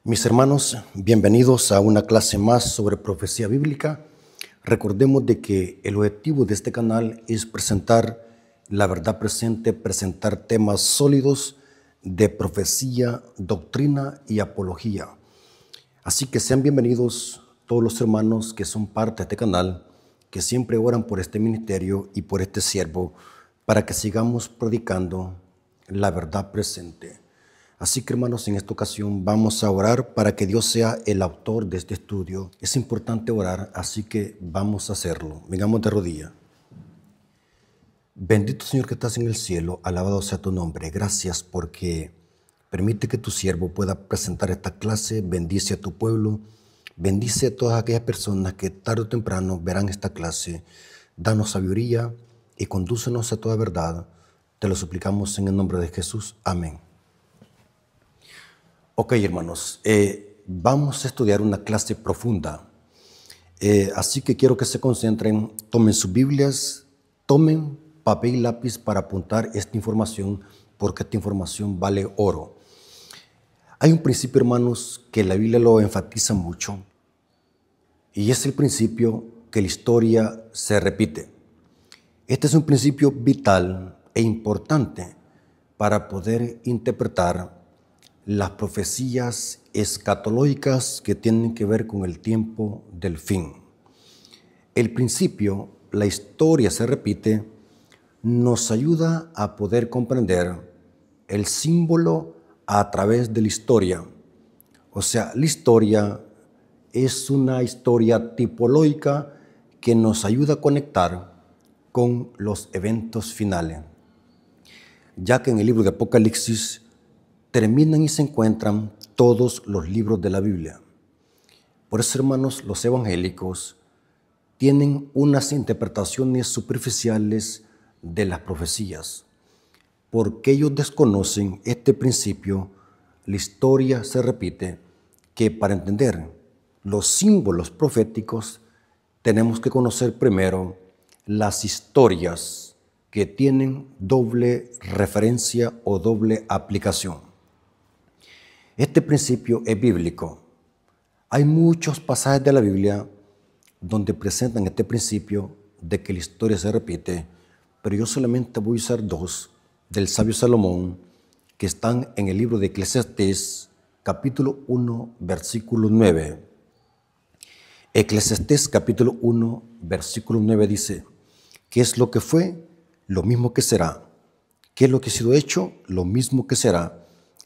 Mis hermanos, bienvenidos a una clase más sobre profecía bíblica. Recordemos de que el objetivo de este canal es presentar la verdad presente, presentar temas sólidos de profecía, doctrina y apología. Así que sean bienvenidos todos los hermanos que son parte de este canal, que siempre oran por este ministerio y por este siervo, para que sigamos predicando la verdad presente. Así que, hermanos, en esta ocasión vamos a orar para que Dios sea el autor de este estudio. Es importante orar, así que vamos a hacerlo. Vengamos de rodillas. Bendito Señor que estás en el cielo, alabado sea tu nombre. Gracias porque permite que tu siervo pueda presentar esta clase. Bendice a tu pueblo, bendice a todas aquellas personas que tarde o temprano verán esta clase. Danos sabiduría y condúcenos a toda verdad. Te lo suplicamos en el nombre de Jesús. Amén. Ok, hermanos, vamos a estudiar una clase profunda, así que quiero que se concentren, tomen sus Biblias, tomen papel y lápiz para apuntar esta información, porque esta información vale oro. Hay un principio, hermanos, que la Biblia lo enfatiza mucho, y es el principio que la historia se repite. Este es un principio vital e importante para poder interpretar las profecías escatológicas que tienen que ver con el tiempo del fin. El principio, la historia se repite, nos ayuda a poder comprender el símbolo a través de la historia. O sea, la historia es una historia tipológica que nos ayuda a conectar con los eventos finales. Ya que en el libro de Apocalipsis terminan y se encuentran todos los libros de la Biblia. Por eso, hermanos, los evangélicos tienen unas interpretaciones superficiales de las profecías. Porque ellos desconocen este principio, la historia se repite, que para entender los símbolos proféticos tenemos que conocer primero las historias que tienen doble referencia o doble aplicación. Este principio es bíblico. Hay muchos pasajes de la Biblia donde presentan este principio de que la historia se repite, pero yo solamente voy a usar dos del sabio Salomón que están en el libro de Eclesiastés, capítulo 1, versículo 9. Eclesiastés, capítulo 1, versículo 9 dice: ¿qué es lo que fue? Lo mismo que será. ¿Qué es lo que ha sido hecho? Lo mismo que será.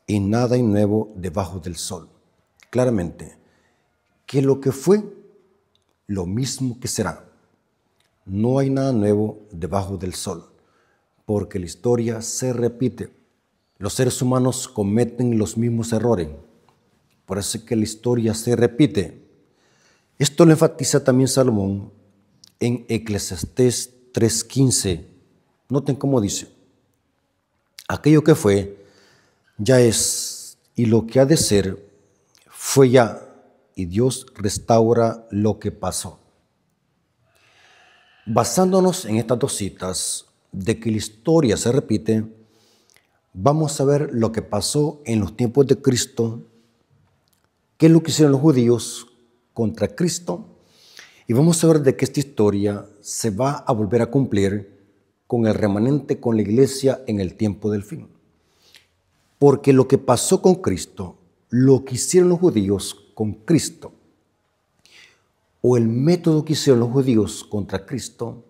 Y nada hay nuevo debajo del sol. Claramente, que lo que fue, lo mismo que será. No hay nada nuevo debajo del sol, porque la historia se repite. Los seres humanos cometen los mismos errores, por eso es que la historia se repite. Esto lo enfatiza también Salomón en Eclesiastés 3:15. Noten cómo dice: aquello que fue, ya es, y lo que ha de ser, fue ya, y Dios restaura lo que pasó. Basándonos en estas dos citas de que la historia se repite, vamos a ver lo que pasó en los tiempos de Cristo, qué es lo que hicieron los judíos contra Cristo, y vamos a ver de que esta historia se va a volver a cumplir con el remanente, con la iglesia en el tiempo del fin. Porque lo que pasó con Cristo, lo que hicieron los judíos con Cristo, o el método que hicieron los judíos contra Cristo,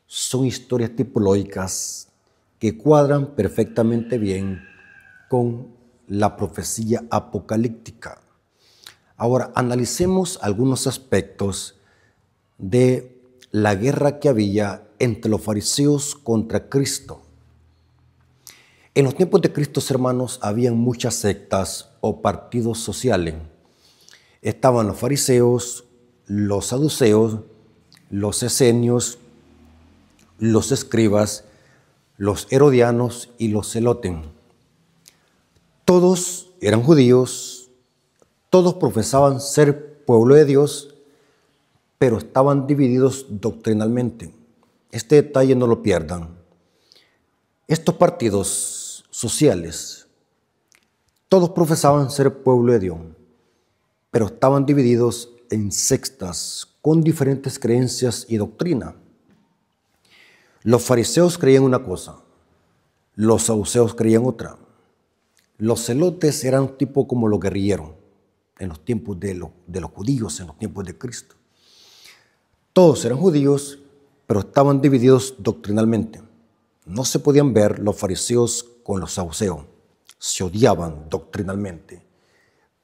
son historias tipológicas que cuadran perfectamente bien con la profecía apocalíptica. Ahora, analicemos algunos aspectos de la guerra que había entre los fariseos contra Cristo. En los tiempos de Cristo, hermanos, habían muchas sectas o partidos sociales. Estaban los fariseos, los saduceos, los esenios, los escribas, los herodianos y los celotes. Todos eran judíos, todos profesaban ser pueblo de Dios, pero estaban divididos doctrinalmente. Este detalle no lo pierdan. Estos partidos sociales, todos profesaban ser pueblo de Dios, pero estaban divididos en sectas con diferentes creencias y doctrina. Los fariseos creían una cosa, los saduceos creían otra. Los celotes eran tipo como los guerrilleros en los tiempos de los judíos, en los tiempos de Cristo. Todos eran judíos, pero estaban divididos doctrinalmente. No se podían ver los fariseos con los saduceos, se odiaban doctrinalmente,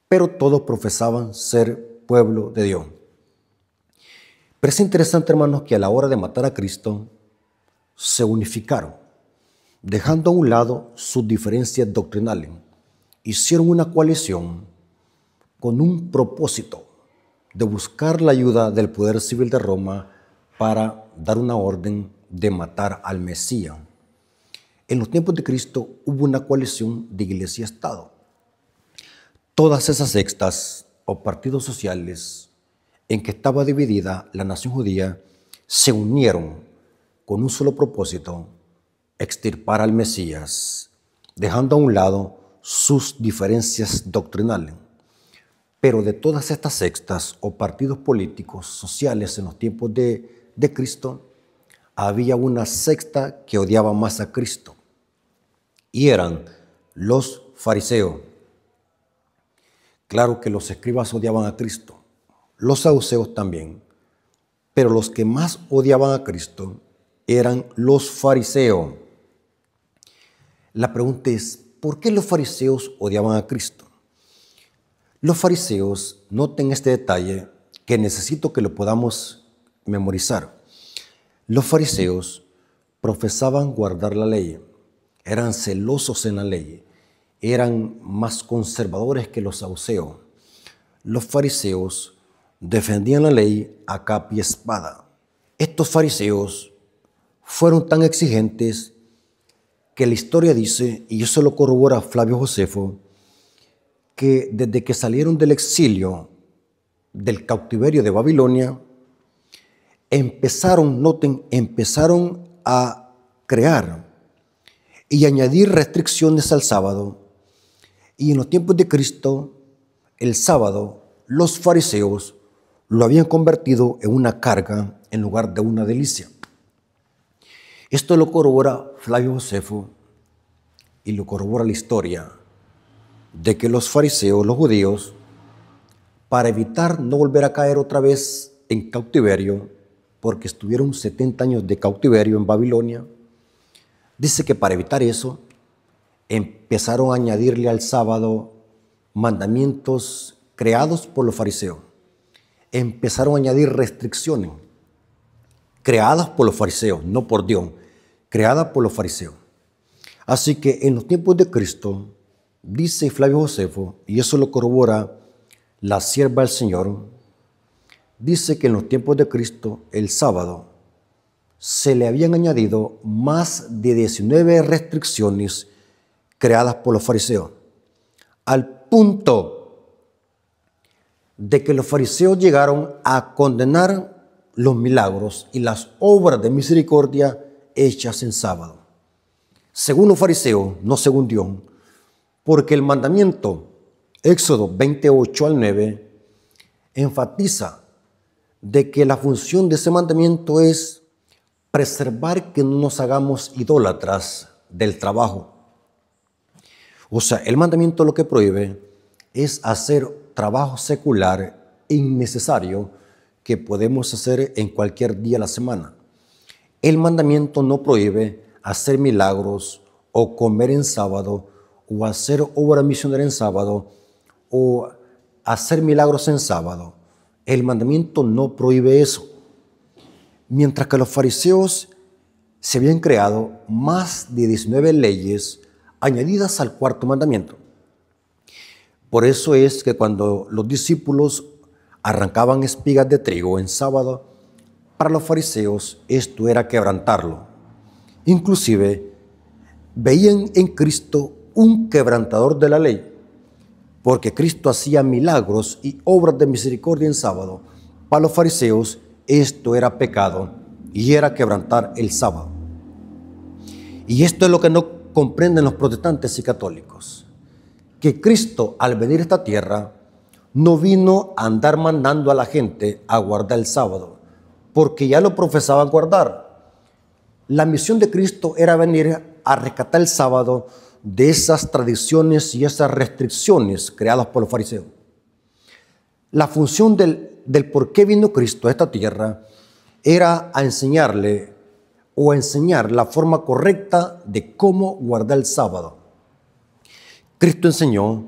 pero todos profesaban ser pueblo de Dios. Pero es interesante, hermanos, que a la hora de matar a Cristo, se unificaron, dejando a un lado sus diferencias doctrinales. Hicieron una coalición con un propósito de buscar la ayuda del poder civil de Roma para dar una orden de matar al Mesías. En los tiempos de Cristo hubo una coalición de iglesia y Estado. Todas esas sectas o partidos sociales en que estaba dividida la nación judía se unieron con un solo propósito: extirpar al Mesías, dejando a un lado sus diferencias doctrinales. Pero de todas estas sectas o partidos políticos sociales en los tiempos de Cristo, había una secta que odiaba más a Cristo, y eran los fariseos. Claro que los escribas odiaban a Cristo, los saduceos también, pero los que más odiaban a Cristo eran los fariseos. La pregunta es, ¿por qué los fariseos odiaban a Cristo? Los fariseos, noten este detalle que necesito que lo podamos memorizar. Los fariseos profesaban guardar la ley, eran celosos en la ley, eran más conservadores que los saduceos. Los fariseos defendían la ley a capa y espada. Estos fariseos fueron tan exigentes que la historia dice, y eso lo corrobora Flavio Josefo, que desde que salieron del exilio, del cautiverio de Babilonia, empezaron a crear y añadir restricciones al sábado. Y en los tiempos de Cristo, el sábado, los fariseos lo habían convertido en una carga en lugar de una delicia. Esto lo corrobora Flavio Josefo y lo corrobora la historia de que los fariseos, los judíos, para evitar no volver a caer otra vez en cautiverio, porque estuvieron 70 años de cautiverio en Babilonia, dice que para evitar eso, empezaron a añadirle al sábado mandamientos creados por los fariseos. Empezaron a añadir restricciones creadas por los fariseos, no por Dios, creadas por los fariseos. Así que en los tiempos de Cristo, dice Flavio Josefo, y eso lo corrobora la sierva del Señor, dice que en los tiempos de Cristo, el sábado, se le habían añadido más de 19 restricciones creadas por los fariseos, al punto de que los fariseos llegaron a condenar los milagros y las obras de misericordia hechas en sábado. Según los fariseos, no según Dios, porque el mandamiento, Éxodo 28 al 9, enfatiza de que la función de ese mandamiento es preservar que no nos hagamos idólatras del trabajo. O sea, el mandamiento lo que prohíbe es hacer trabajo secular innecesario que podemos hacer en cualquier día de la semana. El mandamiento no prohíbe hacer milagros o comer en sábado o hacer obra misionera en sábado o hacer milagros en sábado. El mandamiento no prohíbe eso. Mientras que los fariseos se habían creado más de 19 leyes añadidas al cuarto mandamiento. Por eso es que cuando los discípulos arrancaban espigas de trigo en sábado, para los fariseos esto era quebrantarlo. Inclusive veían en Cristo un quebrantador de la ley, porque Cristo hacía milagros y obras de misericordia en sábado. Para los fariseos esto era pecado y era quebrantar el sábado. Y esto es lo que no comprenden los protestantes y católicos, que Cristo al venir a esta tierra No vino a andar mandando a la gente a guardar el sábado, porque ya lo profesaban guardar. La misión de Cristo era venir a rescatar el sábado de esas tradiciones y esas restricciones creadas por los fariseos. La función del por qué vino Cristo a esta tierra era a enseñarle o a enseñar la forma correcta de cómo guardar el sábado. Cristo enseñó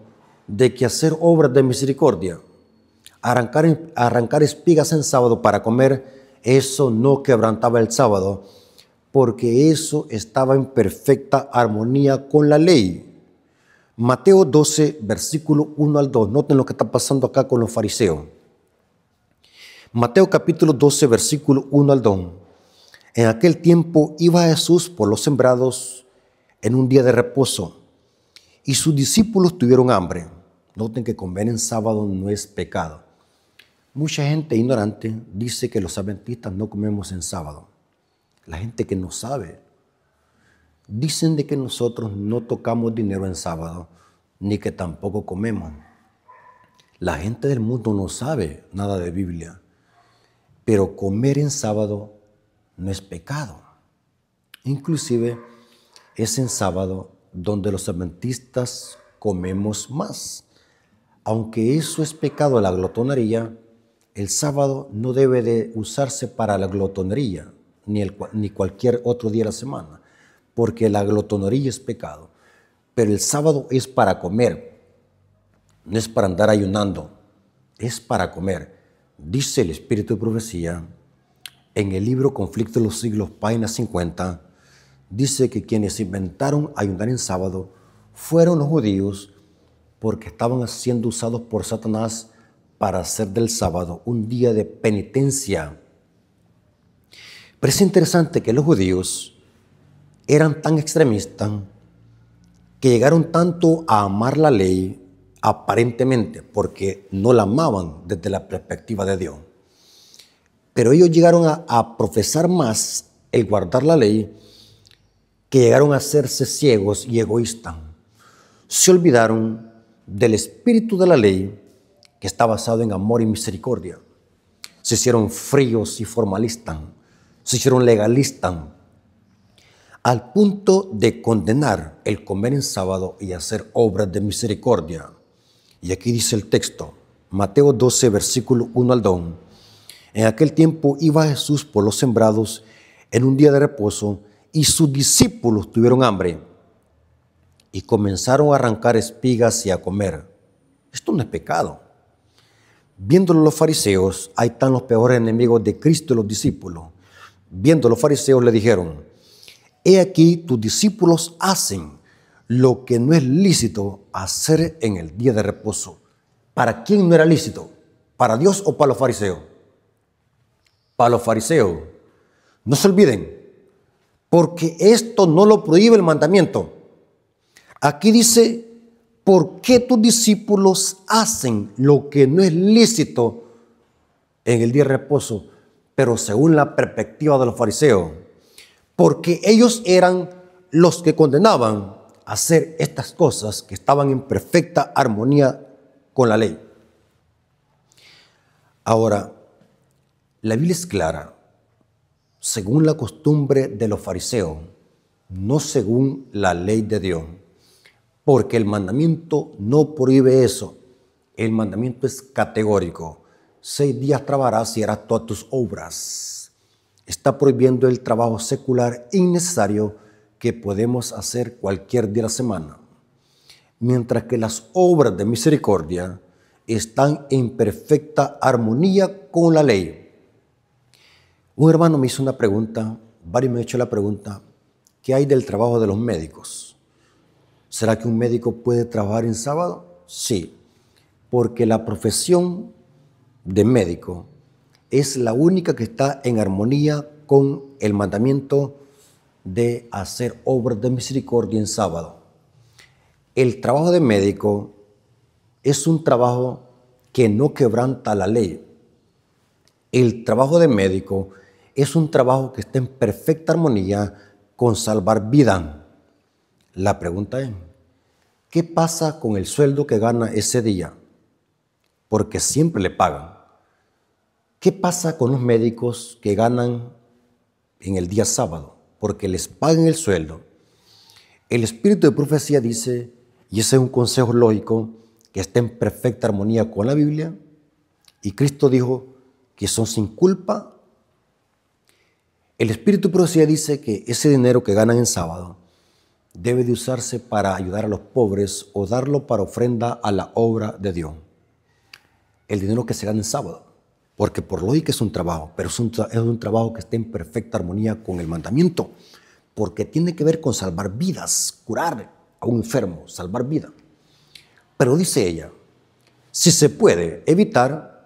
de que hacer obras de misericordia, arrancar espigas en sábado para comer, eso no quebrantaba el sábado, porque eso estaba en perfecta armonía con la ley. Mateo 12, versículo 1 al 2. Noten lo que está pasando acá con los fariseos. Mateo capítulo 12, versículo 1 al 2. En aquel tiempo iba Jesús por los sembrados en un día de reposo, y sus discípulos tuvieron hambre. Noten que comer en sábado no es pecado. Mucha gente ignorante dice que los adventistas no comemos en sábado. La gente que no sabe. Dicen de que nosotros no tocamos dinero en sábado, ni que tampoco comemos. La gente del mundo no sabe nada de Biblia, pero comer en sábado no es pecado. Inclusive es en sábado donde los adventistas comemos más. Aunque eso es pecado, la glotonería, el sábado no debe de usarse para la glotonería, ni cualquier otro día de la semana, porque la glotonería es pecado. Pero el sábado es para comer, no es para andar ayunando, es para comer. Dice el Espíritu de Profecía, en el libro Conflicto de los Siglos, página 50, dice que quienes inventaron ayunar en sábado fueron los judíos, porque estaban siendo usados por Satanás para hacer del sábado un día de penitencia. Pero es interesante que los judíos eran tan extremistas que llegaron tanto a amar la ley aparentemente, porque no la amaban desde la perspectiva de Dios. Pero ellos llegaron a profesar más el guardar la ley, que llegaron a hacerse ciegos y egoístas. Se olvidaron del espíritu de la ley, que está basado en amor y misericordia. Se hicieron fríos y formalistas, se hicieron legalistas, al punto de condenar el comer en sábado y hacer obras de misericordia. Y aquí dice el texto, Mateo 12, versículo 1 al 2. En aquel tiempo iba Jesús por los sembrados en un día de reposo, y sus discípulos tuvieron hambre y comenzaron a arrancar espigas y a comer. Esto no es pecado. Viéndolo los fariseos, ahí están los peores enemigos de Cristo y los discípulos. Viendo los fariseos le dijeron, he aquí tus discípulos hacen lo que no es lícito hacer en el día de reposo. ¿Para quién no era lícito? ¿Para Dios o para los fariseos? Para los fariseos. No se olviden, porque esto no lo prohíbe el mandamiento. Aquí dice, ¿por qué tus discípulos hacen lo que no es lícito en el día de reposo? Pero según la perspectiva de los fariseos, porque ellos eran los que condenaban a hacer estas cosas que estaban en perfecta armonía con la ley. Ahora, la Biblia es clara, según la costumbre de los fariseos, no según la ley de Dios, porque el mandamiento no prohíbe eso. El mandamiento es categórico. 6 días trabajarás y harás todas tus obras. Está prohibiendo el trabajo secular innecesario que podemos hacer cualquier día de la semana. Mientras que las obras de misericordia están en perfecta armonía con la ley. Un hermano me hizo una pregunta, varios me han hecho la pregunta, ¿qué hay del trabajo de los médicos? ¿Será que un médico puede trabajar en sábado? Sí, porque la profesión de médico es la única que está en armonía con el mandamiento de hacer obras de misericordia en sábado. El trabajo de médico es un trabajo que no quebranta la ley. El trabajo de médico es un trabajo que está en perfecta armonía con salvar vida. La pregunta es, ¿qué pasa con el sueldo que gana ese día? porque siempre le pagan. ¿Qué pasa con los médicos que ganan en el día sábado? Porque les pagan el sueldo. El espíritu de profecía dice, y ese es un consejo lógico, que está en perfecta armonía con la Biblia, y Cristo dijo que son sin culpa. El espíritu de profecía dice que ese dinero que ganan en sábado debe de usarse para ayudar a los pobres o darlo para ofrenda a la obra de Dios. El dinero que se gana en sábado, porque por lógica es un trabajo, pero es un trabajo que está en perfecta armonía con el mandamiento, porque tiene que ver con salvar vidas, curar a un enfermo, salvar vida. Pero dice ella, si se puede evitar,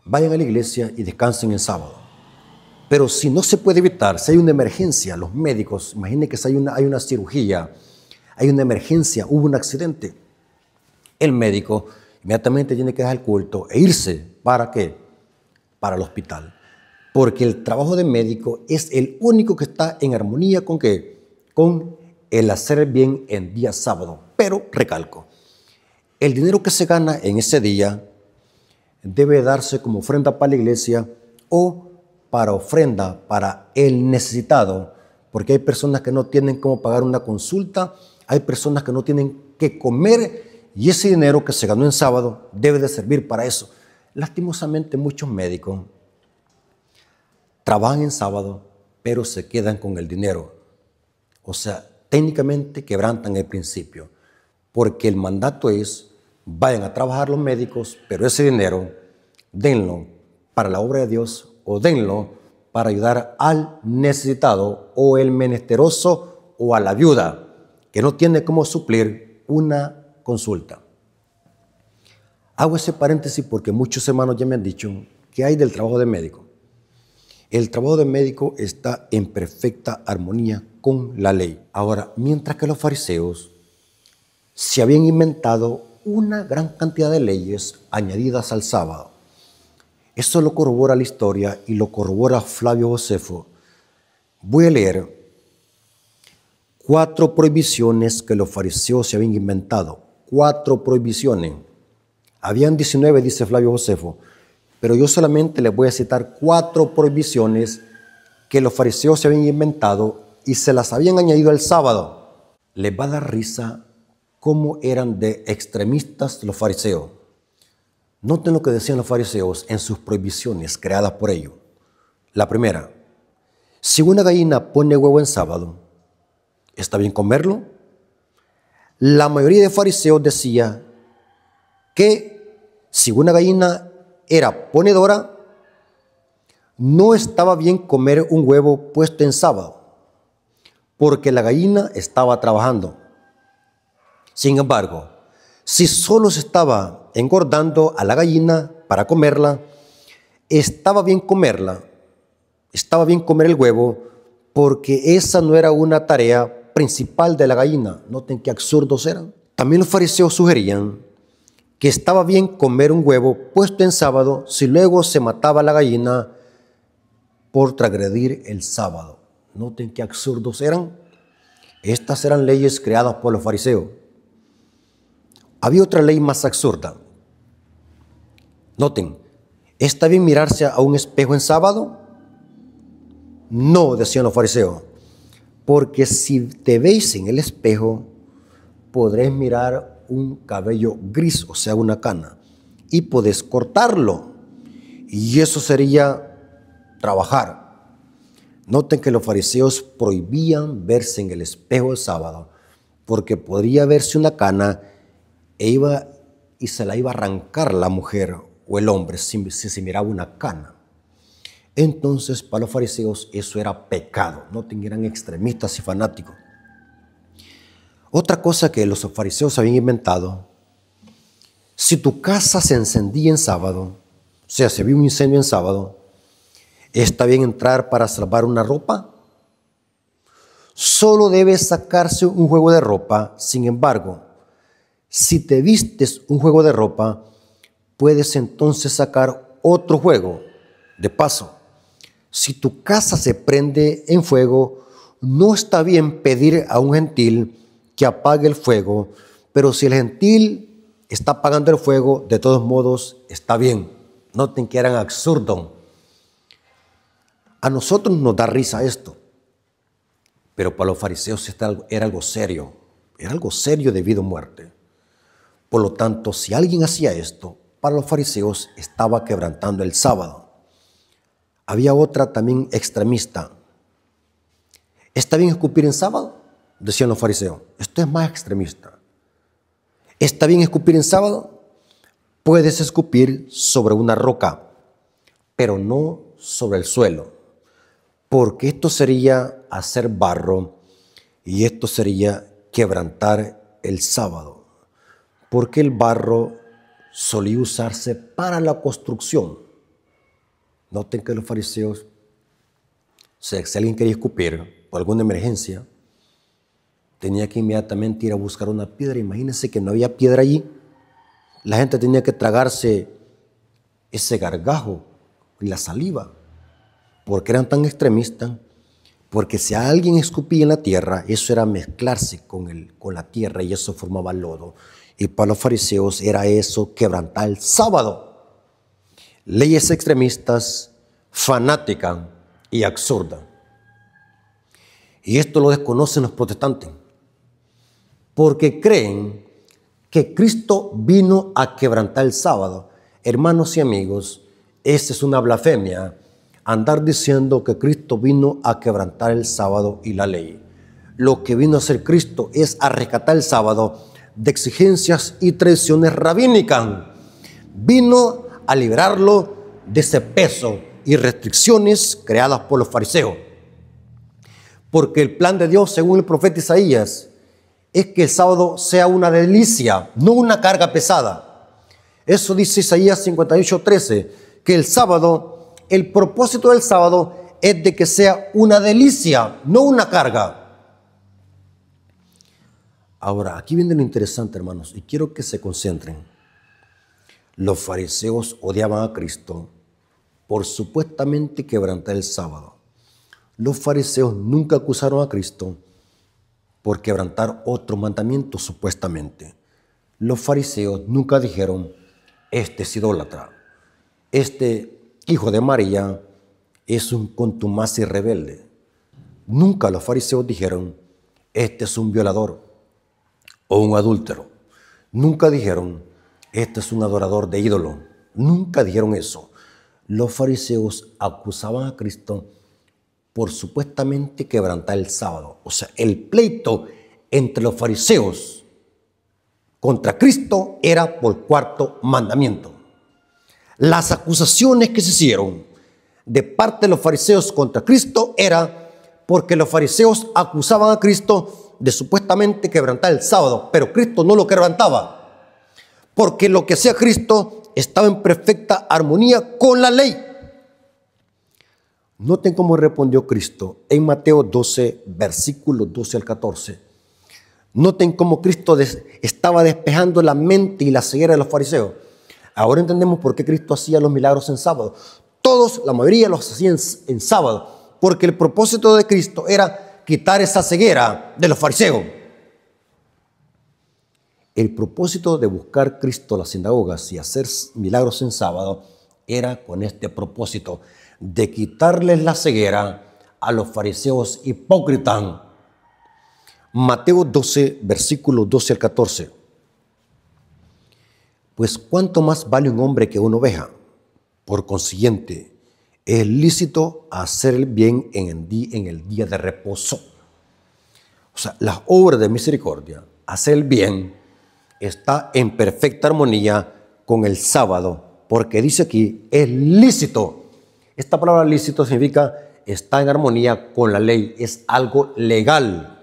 vayan a la iglesia y descansen en sábado. Pero si no se puede evitar, si hay una emergencia, los médicos, imaginen que si hay una cirugía, hay una emergencia, hubo un accidente, el médico inmediatamente tiene que dejar el culto e irse. ¿Para qué? Para el hospital. Porque el trabajo de médico es el único que está en armonía ¿con qué? Con el hacer el bien en día sábado. Pero, recalco, el dinero que se gana en ese día debe darse como ofrenda para la iglesia o para ofrenda para el necesitado, porque hay personas que no tienen cómo pagar una consulta, hay personas que no tienen que comer y ese dinero que se ganó en sábado debe de servir para eso. Lastimosamente muchos médicos trabajan en sábado, pero se quedan con el dinero. O sea, técnicamente quebrantan el principio, porque el mandato es, vayan a trabajar los médicos, pero ese dinero denlo para la obra de Dios o denlo para ayudar al necesitado o el menesteroso o a la viuda que no tiene cómo suplir una consulta. Hago ese paréntesis porque muchos hermanos ya me han dicho que hay del trabajo de médico. El trabajo de médico está en perfecta armonía con la ley. Ahora, mientras que los fariseos se habían inventado una gran cantidad de leyes añadidas al sábado. Eso lo corrobora la historia y lo corrobora Flavio Josefo. Voy a leer 4 prohibiciones que los fariseos se habían inventado. 4 prohibiciones. Habían 19, dice Flavio Josefo, pero yo solamente les voy a citar 4 prohibiciones que los fariseos se habían inventado y se las habían añadido al sábado. Les va a dar risa cómo eran de extremistas los fariseos. Noten lo que decían los fariseos en sus prohibiciones creadas por ellos. La primera, si una gallina pone huevo en sábado, ¿está bien comerlo? La mayoría de fariseos decía que si una gallina era ponedora, no estaba bien comer un huevo puesto en sábado, porque la gallina estaba trabajando. Sin embargo, si solo se estaba engordando a la gallina para comerla, estaba bien comerla, estaba bien comer el huevo, porque esa no era una tarea principal de la gallina. Noten qué absurdos eran. También los fariseos sugerían que estaba bien comer un huevo puesto en sábado si luego se mataba la gallina por transgredir el sábado. Noten qué absurdos eran. Estas eran leyes creadas por los fariseos. Había otra ley más absurda. Noten, ¿está bien mirarse a un espejo en sábado? No, decían los fariseos, porque si te veis en el espejo, podréis mirar un cabello gris, o sea, una cana, y podés cortarlo, y eso sería trabajar. Noten que los fariseos prohibían verse en el espejo el sábado, porque podría verse una cana y se la iba a arrancar la mujer o el hombre si se miraba una cana. Entonces, para los fariseos eso era pecado. Noten, eran extremistas y fanáticos. Otra cosa que los fariseos habían inventado, si tu casa se encendía en sábado, o sea, se vio un incendio en sábado, ¿está bien entrar para salvar una ropa? Solo debe sacarse un juego de ropa. Sin embargo, si te vistes un juego de ropa, puedes entonces sacar otro juego. De paso, si tu casa se prende en fuego, no está bien pedir a un gentil que apague el fuego, pero si el gentil está apagando el fuego, de todos modos está bien. Noten que eran absurdos. A nosotros nos da risa esto, pero para los fariseos era algo serio. Era algo serio de vida o muerte. Por lo tanto, si alguien hacía esto, para los fariseos estaba quebrantando el sábado. Había otra también extremista. ¿Está bien escupir en sábado?, decían los fariseos. Esto es más extremista. ¿Está bien escupir en sábado? Puedes escupir sobre una roca, pero no sobre el suelo, porque esto sería hacer barro y esto sería quebrantar el sábado, porque el barro solía usarse para la construcción. Noten que los fariseos, si alguien quería escupir por alguna emergencia, tenía que inmediatamente ir a buscar una piedra. Imagínense que no había piedra allí. La gente tenía que tragarse ese gargajo y la saliva, porque eran tan extremistas, porque si alguien escupía en la tierra, eso era mezclarse con la tierra y eso formaba lodo. Y para los fariseos era eso, quebrantar el sábado. Leyes extremistas, fanáticas y absurdas. Y esto lo desconocen los protestantes, porque creen que Cristo vino a quebrantar el sábado. Hermanos y amigos, esa es una blasfemia, andar diciendo que Cristo vino a quebrantar el sábado y la ley. Lo que vino a hacer Cristo es a rescatar el sábado de exigencias y tradiciones rabínicas. Vino a liberarlo de ese peso y restricciones creadas por los fariseos. Porque el plan de Dios, según el profeta Isaías, es que el sábado sea una delicia, no una carga pesada. Eso dice Isaías 58:13, que el sábado, el propósito del sábado es de que sea una delicia, no una carga. Ahora, aquí viene lo interesante, hermanos, y quiero que se concentren. Los fariseos odiaban a Cristo por supuestamente quebrantar el sábado. Los fariseos nunca acusaron a Cristo por quebrantar otro mandamiento supuestamente. Los fariseos nunca dijeron, este es idólatra, este hijo de María es un contumaz y rebelde. Nunca los fariseos dijeron, este es un violador o un adúltero. Nunca dijeron, este es un adorador de ídolo. Nunca dijeron eso. Los fariseos acusaban a Cristo por supuestamente quebrantar el sábado. O sea, el pleito entre los fariseos contra Cristo era por cuarto mandamiento. Las acusaciones que se hicieron de parte de los fariseos contra Cristo era porque los fariseos acusaban a Cristo de supuestamente quebrantar el sábado, pero Cristo no lo quebrantaba, porque lo que hacía Cristo estaba en perfecta armonía con la ley. Noten cómo respondió Cristo en Mateo 12, versículos 12 al 14. Noten cómo Cristo estaba despejando la mente y la ceguera de los fariseos. Ahora entendemos por qué Cristo hacía los milagros en sábado. Todos, la mayoría los hacían en sábado, porque el propósito de Cristo era quitar esa ceguera de los fariseos. El propósito de buscar Cristo a las sinagogas y hacer milagros en sábado era con este propósito de quitarles la ceguera a los fariseos hipócritas. Mateo 12, versículos 12 al 14. Pues cuánto más vale un hombre que una oveja. Por consiguiente, es lícito hacer el bien en el día de reposo. O sea, las obras de misericordia, hacer el bien, está en perfecta armonía con el sábado, porque dice aquí, es lícito. Esta palabra lícito significa está en armonía con la ley, es algo legal.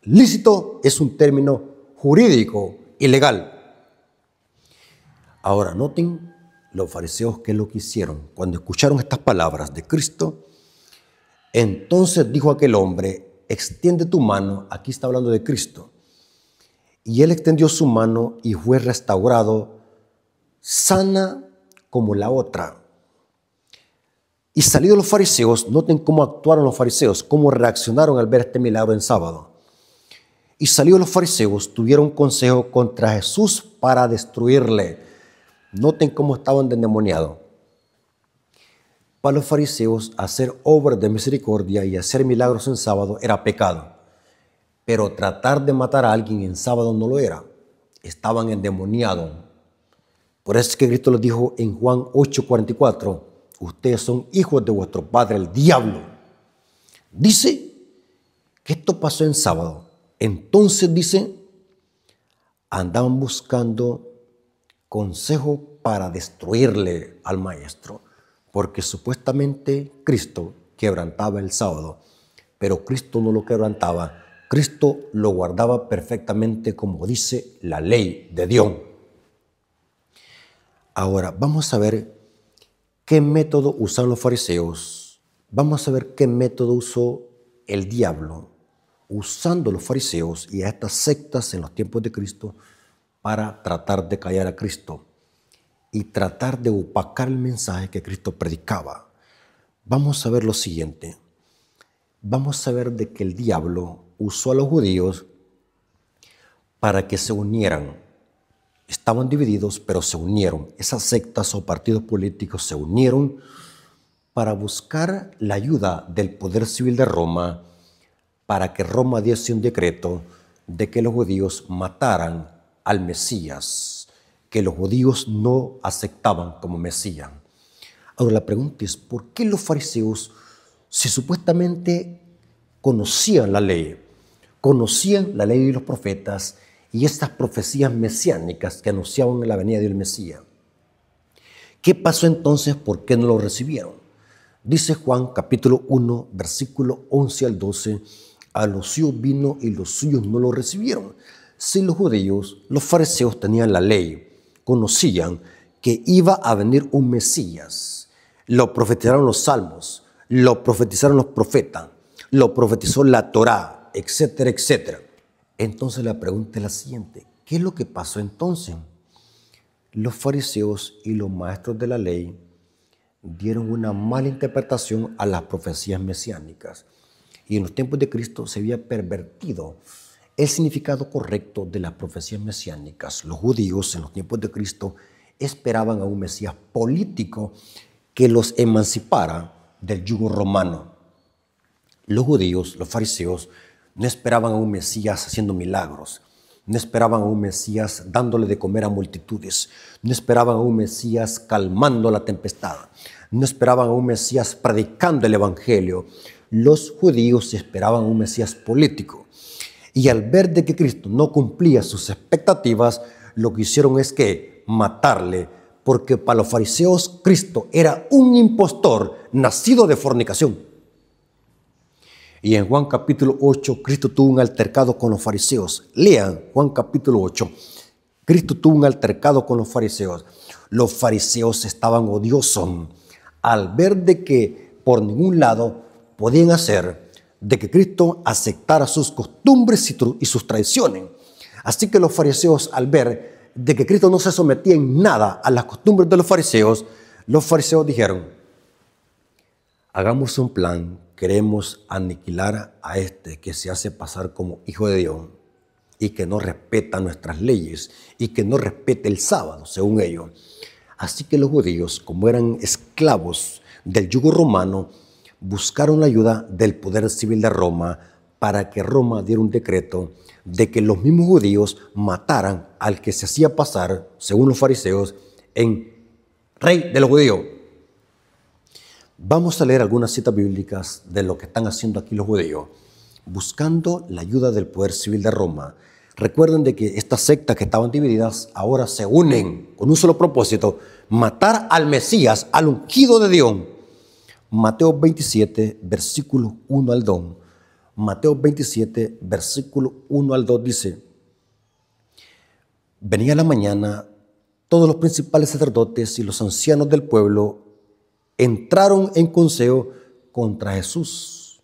Lícito es un término jurídico y legal. Ahora, noten los fariseos qué es lo que hicieron. Cuando escucharon estas palabras de Cristo, entonces dijo aquel hombre, extiende tu mano. Aquí está hablando de Cristo. Y él extendió su mano y fue restaurado, sana como la otra. Y salidos los fariseos, noten cómo actuaron los fariseos, cómo reaccionaron al ver este milagro en sábado. Y salidos los fariseos, tuvieron consejo contra Jesús para destruirle. Noten cómo estaban de endemoniados. Para los fariseos, hacer obras de misericordia y hacer milagros en sábado era pecado. Pero tratar de matar a alguien en sábado no lo era. Estaban endemoniados. Por eso es que Cristo les dijo en Juan 8:44, ustedes son hijos de vuestro padre el diablo. Dice que esto pasó en sábado. Entonces dice, andaban buscando consejo para destruirle al maestro, porque supuestamente Cristo quebrantaba el sábado, pero Cristo no lo quebrantaba. Cristo lo guardaba perfectamente como dice la ley de Dios. Ahora, vamos a ver qué método usaron los fariseos. Vamos a ver qué método usó el diablo, usando los fariseos y a estas sectas en los tiempos de Cristo para tratar de callar a Cristo y tratar de opacar el mensaje que Cristo predicaba. Vamos a ver lo siguiente. Vamos a ver de que el diablo usó a los judíos para que se unieran. Estaban divididos, pero se unieron. Esas sectas o partidos políticos se unieron para buscar la ayuda del poder civil de Roma, para que Roma diese un decreto de que los judíos mataran al Mesías, que los judíos no aceptaban como Mesías. Ahora la pregunta es, ¿por qué los fariseos, si supuestamente conocían la ley y los profetas y estas profecías mesiánicas que anunciaban la venida del Mesías? ¿Qué pasó entonces? ¿Por qué no lo recibieron? Dice Juan capítulo 1, versículo 11 al 12, a los suyos vino y los suyos no lo recibieron. Si los judíos, los fariseos tenían la ley, conocían que iba a venir un Mesías, lo profetizaron los salmos, lo profetizaron los profetas, lo profetizó la Torá, etcétera, etcétera. Entonces la pregunta es la siguiente, ¿qué es lo que pasó entonces? Los fariseos y los maestros de la ley dieron una mala interpretación a las profecías mesiánicas y en los tiempos de Cristo se había pervertido el significado correcto de las profecías mesiánicas. Los judíos en los tiempos de Cristo esperaban a un Mesías político que los emancipara del yugo romano. Los judíos, los fariseos, no esperaban a un Mesías haciendo milagros, no esperaban a un Mesías dándole de comer a multitudes, no esperaban a un Mesías calmando la tempestad, no esperaban a un Mesías predicando el Evangelio. Los judíos esperaban a un Mesías político. Y al ver de que Cristo no cumplía sus expectativas, lo que hicieron es que matarle, porque para los fariseos Cristo era un impostor nacido de fornicación. Y en Juan capítulo 8, Cristo tuvo un altercado con los fariseos. Lean Juan capítulo 8. Cristo tuvo un altercado con los fariseos. Los fariseos estaban odiosos al ver de que por ningún lado podían hacer de que Cristo aceptara sus costumbres y sus tradiciones. Así que los fariseos, al ver de que Cristo no se sometía en nada a las costumbres de los fariseos dijeron, hagamos un plan, queremos aniquilar a este que se hace pasar como hijo de Dios y que no respeta nuestras leyes y que no respete el sábado, según ellos. Así que los judíos, como eran esclavos del yugo romano, buscaron la ayuda del poder civil de Roma para que Roma diera un decreto de que los mismos judíos mataran al que se hacía pasar, según los fariseos, en rey de los judíos. Vamos a leer algunas citas bíblicas de lo que están haciendo aquí los judíos, buscando la ayuda del poder civil de Roma. Recuerden de que estas sectas que estaban divididas ahora se unen con un solo propósito, matar al Mesías, al ungido de Dios. Mateo 27, versículos 1 al 2. Mateo 27, versículo 1 al 2 dice, venía la mañana, todos los principales sacerdotes y los ancianos del pueblo entraron en consejo contra Jesús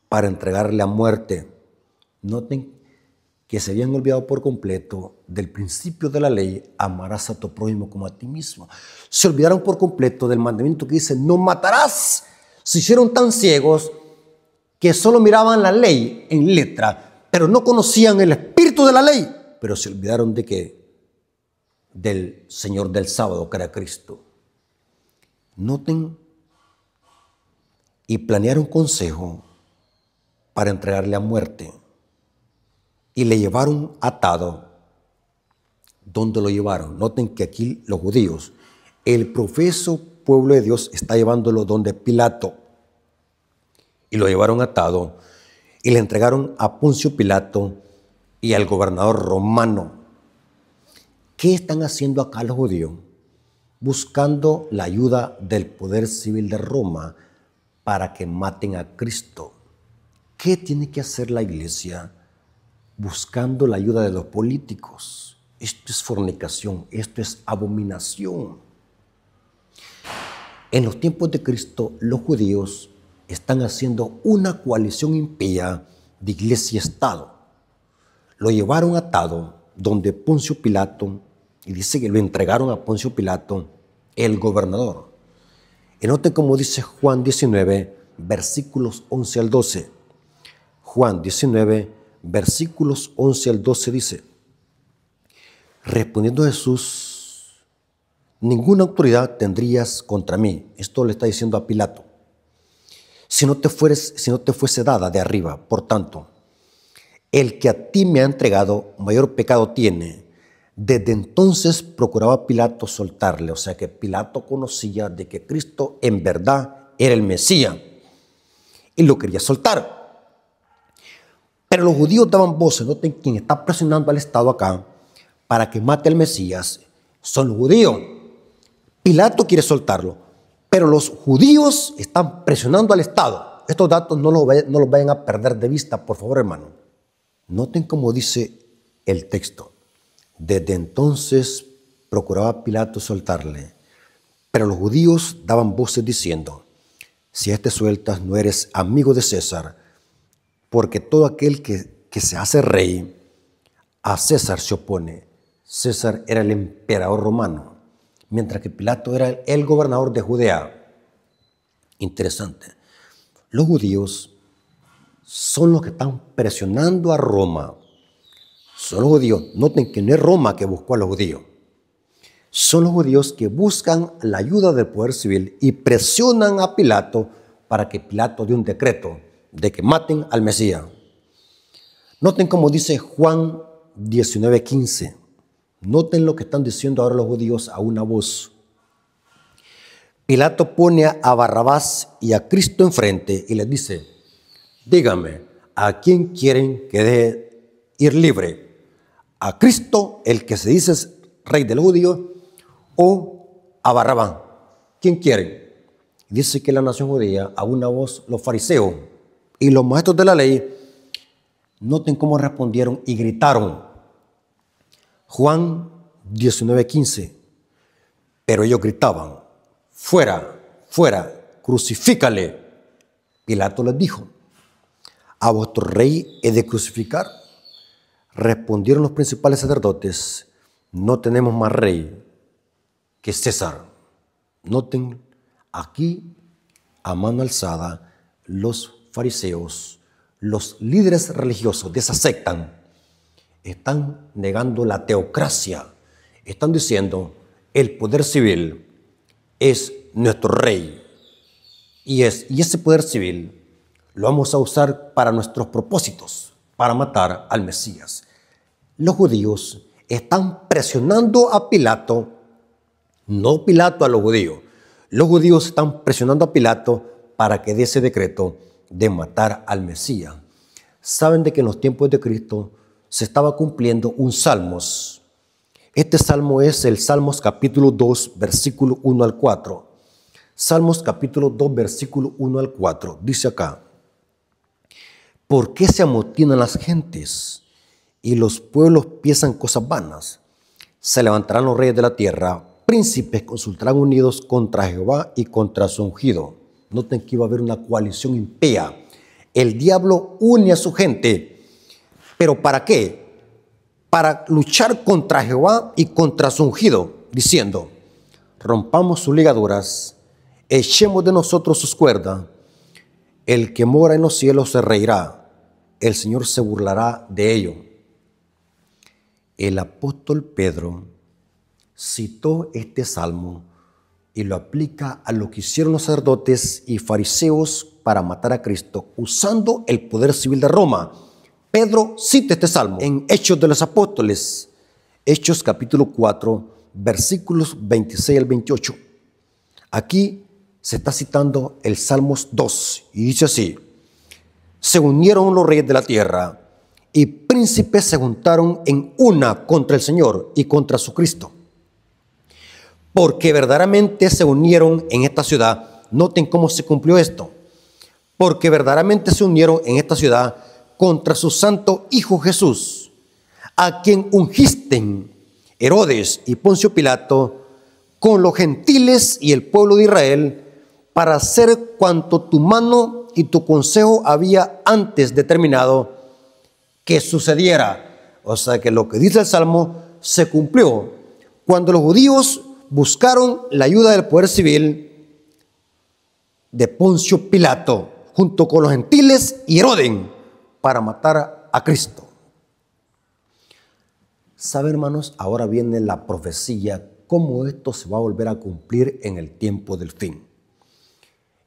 para entregarle a muerte. Noten que se habían olvidado por completo del principio de la ley, amarás a tu prójimo como a ti mismo. Se olvidaron por completo del mandamiento que dice, no matarás. Se hicieron tan ciegos que solo miraban la ley en letra, pero no conocían el espíritu de la ley. Pero se olvidaron de que del Señor del sábado, que era Cristo. Noten, y planearon consejo para entregarle a muerte. Y le llevaron atado. ¿Dónde lo llevaron? Noten que aquí los judíos, el profeso pueblo de Dios, está llevándolo donde Pilato. Y lo llevaron atado y le entregaron a Poncio Pilato y al gobernador romano. ¿Qué están haciendo acá los judíos? Buscando la ayuda del poder civil de Roma para que maten a Cristo. ¿Qué tiene que hacer la iglesia? Buscando la ayuda de los políticos. Esto es fornicación, esto es abominación. En los tiempos de Cristo, los judíos están haciendo una coalición impía de iglesia y Estado. Lo llevaron atado donde Poncio Pilato, y dice que lo entregaron a Poncio Pilato, el gobernador. Y noten cómo dice Juan 19, versículos 11 al 12. Juan 19, versículos 11 al 12 dice: respondiendo Jesús, ninguna autoridad tendrías contra mí. Esto le está diciendo a Pilato. Si no te fuese dada de arriba. Por tanto, el que a ti me ha entregado, mayor pecado tiene. Desde entonces procuraba Pilato soltarle. O sea que Pilato conocía de que Cristo en verdad era el Mesías y lo quería soltar. Pero los judíos daban voces. Noten quién está presionando al Estado acá para que mate al Mesías. Son los judíos. Pilato quiere soltarlo, pero los judíos están presionando al Estado. Estos datos no los vayan a perder de vista, por favor, hermano. Noten cómo dice el texto. Desde entonces procuraba Pilato soltarle, pero los judíos daban voces diciendo: si a este sueltas, no eres amigo de César, porque todo aquel que se hace rey, a César se opone. César era el emperador romano, mientras que Pilato era el gobernador de Judea. Interesante. Los judíos son los que están presionando a Roma. Son los judíos. Noten que no es Roma que buscó a los judíos. Son los judíos que buscan la ayuda del poder civil y presionan a Pilato para que Pilato dé un decreto de que maten al Mesías. Noten cómo dice Juan 19:15. Noten lo que están diciendo ahora los judíos a una voz. Pilato pone a Barrabás y a Cristo enfrente y les dice: díganme, ¿a quién quieren que deje ir libre? ¿A Cristo, el que se dice rey de los judíos, o a Barrabás? ¿Quién quieren? Dice que la nación judía, a una voz, los fariseos y los maestros de la ley, noten cómo respondieron y gritaron. Juan 19:15. Pero ellos gritaban: fuera, fuera, crucifícale. Pilato les dijo: ¿a vuestro rey he de crucificar? Respondieron los principales sacerdotes: no tenemos más rey que César. Noten aquí, a mano alzada, los fariseos, los líderes religiosos de esa secta, están negando la teocracia. Están diciendo: el poder civil es nuestro rey. Y ese poder civil lo vamos a usar para nuestros propósitos, para matar al Mesías. Los judíos están presionando a Pilato, no Pilato a los judíos. Los judíos están presionando a Pilato para que dé ese decreto de matar al Mesías. Saben de que en los tiempos de Cristo se estaba cumpliendo un Salmos. Este salmo es el Salmos capítulo 2, versículo 1 al 4. Salmos capítulo 2, versículo 1 al 4. Dice acá: ¿por qué se amotinan las gentes y los pueblos piensan cosas vanas? Se levantarán los reyes de la tierra, príncipes consultarán unidos contra Jehová y contra su ungido. Noten que iba a haber una coalición impía. El diablo une a su gente. ¿Pero para qué? Para luchar contra Jehová y contra su ungido, diciendo: rompamos sus ligaduras, echemos de nosotros sus cuerdas. El que mora en los cielos se reirá, el Señor se burlará de ello. El apóstol Pedro citó este salmo y lo aplica a lo que hicieron los sacerdotes y fariseos para matar a Cristo usando el poder civil de Roma. Pedro cita este salmo en Hechos de los Apóstoles, Hechos capítulo 4, versículos 26 al 28. Aquí se está citando el Salmos 2 y dice así: se unieron los reyes de la tierra y príncipes se juntaron en una contra el Señor y contra su Cristo. Porque verdaderamente se unieron en esta ciudad. Noten cómo se cumplió esto. Porque verdaderamente se unieron en esta ciudad contra su santo Hijo Jesús, a quien ungiste Herodes y Poncio Pilato con los gentiles y el pueblo de Israel para hacer cuanto tu mano y tu consejo había antes determinado que sucediera. O sea que lo que dice el Salmo se cumplió cuando los judíos buscaron la ayuda del poder civil de Poncio Pilato junto con los gentiles y Herodes para matar a Cristo. ¿Sabe, hermanos? Ahora viene la profecía, cómo esto se va a volver a cumplir en el tiempo del fin.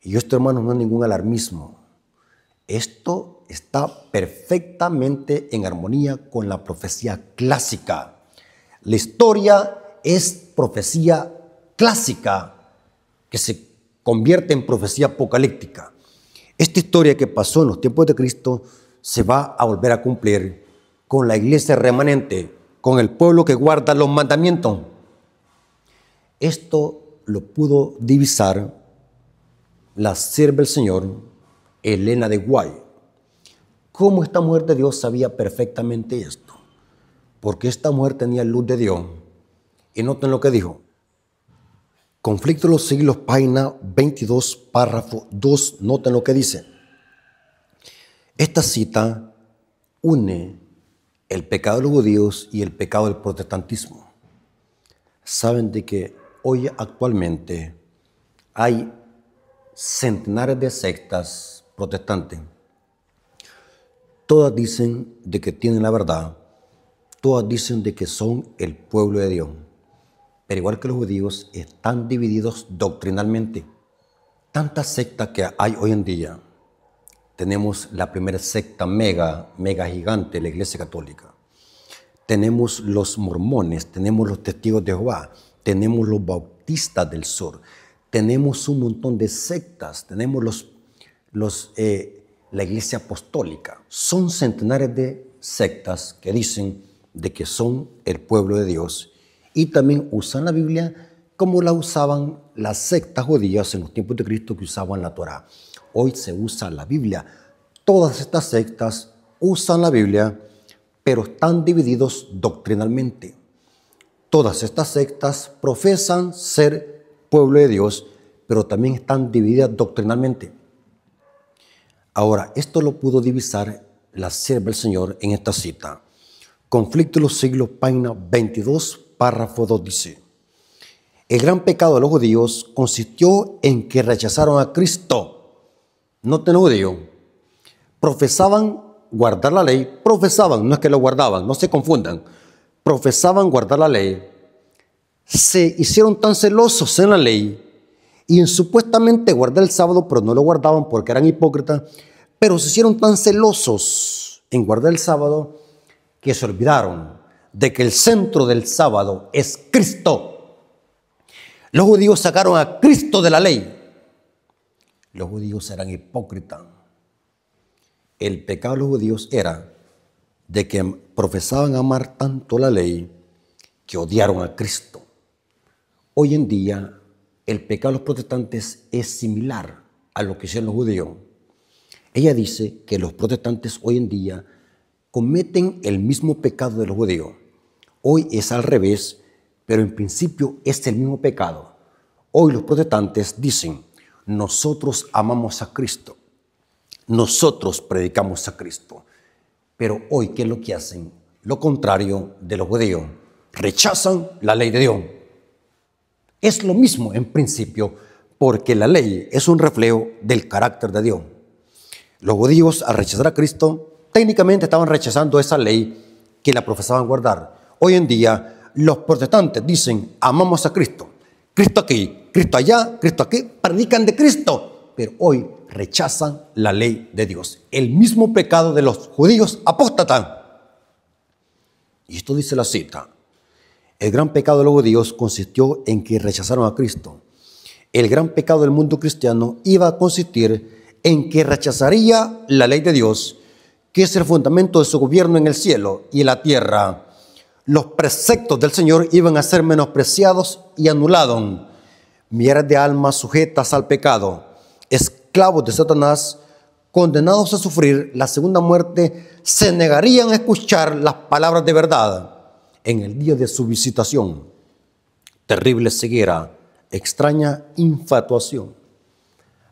Y esto, hermanos, no es ningún alarmismo. Esto está perfectamente en armonía con la profecía clásica. La historia es profecía clásica que se convierte en profecía apocalíptica. Esta historia que pasó en los tiempos de Cristo se va a volver a cumplir con la iglesia remanente, con el pueblo que guarda los mandamientos. Esto lo pudo divisar la sierva del Señor, Elena de White. ¿Cómo esta mujer de Dios sabía perfectamente esto? Porque esta mujer tenía luz de Dios. Y noten lo que dijo. Conflicto de los siglos, página 22, párrafo 2. Noten lo que dice. Esta cita une el pecado de los judíos y el pecado del protestantismo. Saben de que hoy actualmente hay centenares de sectas protestantes. Todas dicen de que tienen la verdad. Todas dicen de que son el pueblo de Dios. Pero igual que los judíos, están divididos doctrinalmente. Tantas sectas que hay hoy en día. Tenemos la primera secta mega gigante, la Iglesia Católica. Tenemos los mormones, tenemos los testigos de Jehová, tenemos los bautistas del sur, tenemos un montón de sectas, tenemos la Iglesia Apostólica. Son centenares de sectas que dicen de que son el pueblo de Dios y también usan la Biblia como la usaban las sectas judías en los tiempos de Cristo, que usaban la Torá. Hoy se usa la Biblia. Todas estas sectas usan la Biblia, pero están divididos doctrinalmente. Todas estas sectas profesan ser pueblo de Dios, pero también están divididas doctrinalmente. Ahora, esto lo pudo divisar la sierva del Señor en esta cita. Conflicto de los siglos, página 22, párrafo 2 dice: el gran pecado de los judíos consistió en que rechazaron a Cristo. Noten los judíos. Profesaban guardar la ley. Profesaban, no es que lo guardaban, no se confundan. Profesaban guardar la ley. Se hicieron tan celosos en la ley y en supuestamente guardar el sábado, pero no lo guardaban porque eran hipócritas. Pero se hicieron tan celosos en guardar el sábado que se olvidaron de que el centro del sábado es Cristo. Los judíos sacaron a Cristo de la ley. Los judíos eran hipócritas. El pecado de los judíos era de que profesaban amar tanto la ley que odiaron a Cristo. Hoy en día, el pecado de los protestantes es similar a lo que hicieron los judíos. Ella dice que los protestantes hoy en día cometen el mismo pecado de los judíos. Hoy es al revés, pero en principio es el mismo pecado. Hoy los protestantes dicen: nosotros amamos a Cristo, nosotros predicamos a Cristo. Pero hoy, ¿qué es lo que hacen? Lo contrario de los judíos. Rechazan la ley de Dios. Es lo mismo en principio, porque la ley es un reflejo del carácter de Dios. Los judíos, al rechazar a Cristo, técnicamente estaban rechazando esa ley que la profesaban guardar. Hoy en día, los protestantes dicen, amamos a Cristo. Cristo aquí, Cristo allá, Cristo aquí, predican de Cristo, pero hoy rechazan la ley de Dios. El mismo pecado de los judíos apóstatas. Y esto dice la cita. El gran pecado de los judíos consistió en que rechazaron a Cristo. El gran pecado del mundo cristiano iba a consistir en que rechazaría la ley de Dios, que es el fundamento de su gobierno en el cielo y en la tierra. Los preceptos del Señor iban a ser menospreciados y anulados. Millares de almas sujetas al pecado, esclavos de Satanás, condenados a sufrir la segunda muerte, se negarían a escuchar las palabras de verdad en el día de su visitación. Terrible ceguera, extraña infatuación.